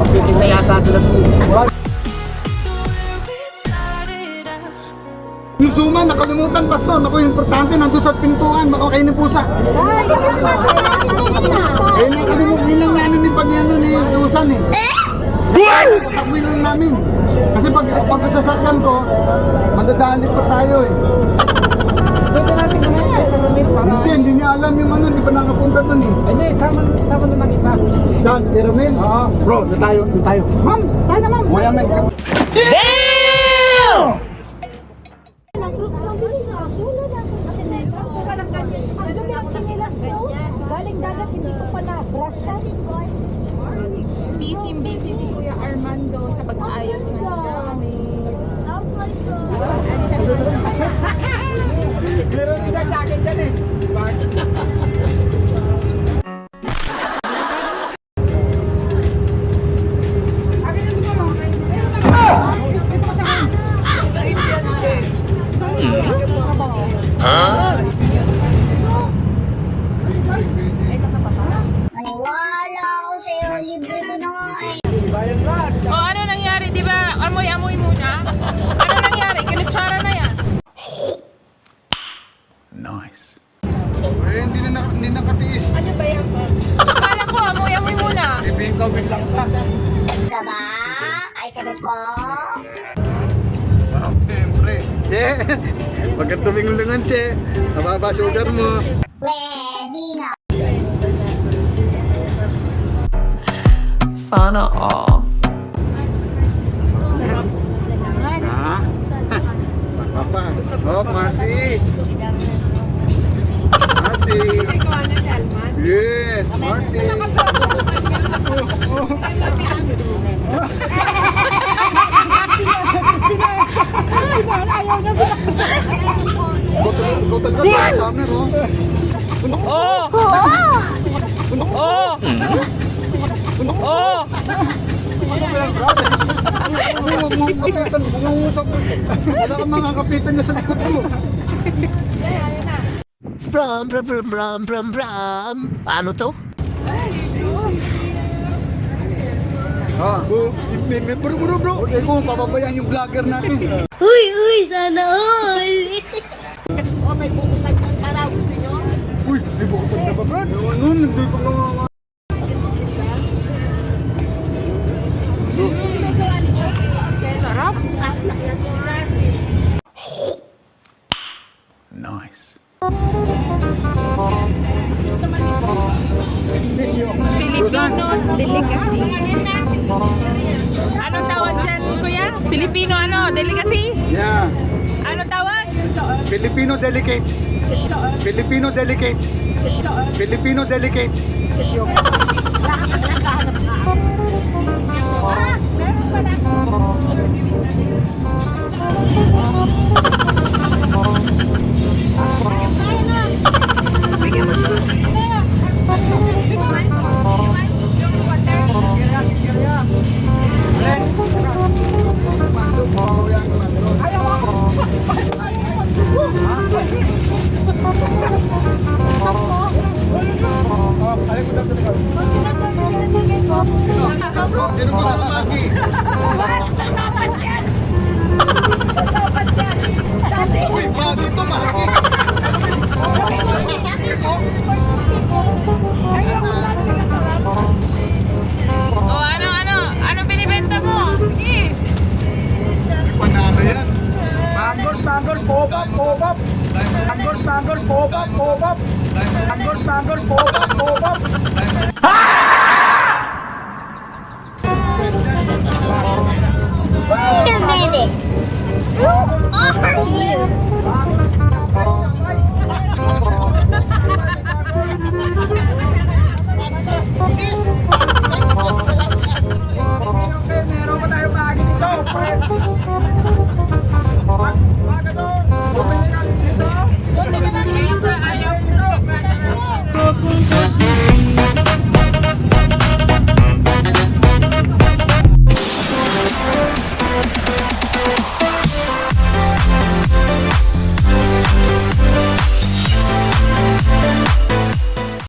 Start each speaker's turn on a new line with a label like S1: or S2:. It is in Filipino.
S1: Titingnan yata sila to.
S2: Yung suma, nakalimutan, pastor. Naku, importante, nandun sa pintuan. Makakain ng pusa. Eh, nakalimutan nilang na ano ni Pagyano ni Dusan eh. Katakbuhin lang namin. Kasi pag sasakyan ko, madadali pa tayo eh.
S1: Pwede natin gawin sa Ramil para...
S2: Hindi niya alam yung ano, hindi pa nakapunta dun eh.
S1: Hindi, sama naman isa.
S2: Saan? Si Ramil?
S1: Oo.
S2: Bro, na tayo.
S1: Ma'am, tayo na ma'am.
S2: Wala man.
S3: Galing dagat, hindi ko pa na-brush yan.
S4: Busy si Kuya Armando sa pag-aayos ng gamit.
S1: Meron kita sa akin dyan eh.
S3: Maniwala ako sa'yo, libre ko na nga eh.
S4: O ano nangyari, di ba? Amoy-amoy muna. Ano nangyari? Kinutsara na yan.
S2: Eh, hindi nakatiis.
S4: Ano ba yan? Akala ko, amoy-amoy muna.
S2: Ibigawin lang ka.
S3: Ka ba? Kahit sagot ko?
S2: Wow, siyempre. Che, pagkat tumingulingan, Che. Nababa sugar mo.
S3: Pwede nga.
S4: Sana all.
S2: Ha? Papa. Oh, Marcy. Marcy. Yes, Marcy. Total ka sa summer, oh.
S4: Oh! Oh! Oh!
S2: Wala kang mga kapitan na sa likod mo.
S5: Bram. Paano to?
S2: Ah, bro. Okay ko, papabayaan yung vlogger natin.
S3: Uy, sana all.
S2: Uy, may bukod na ba, Brad? Ano, hindi ko na...
S4: Sarap. Filipino delicacy. Anong tawag dyan, kuya? Filipino ano? Delicacy?
S2: Yeah.
S4: Ano tawag?
S2: Filipino delicates. Sino ko na kumagi? Uy, magi to, magi.
S4: O anong binibenta mo? Sige.
S2: Panalo yan.
S1: Manggos, pop-up. Manggos, pop-up. Manggos, pop-up.
S3: Wait a minute. Who are you?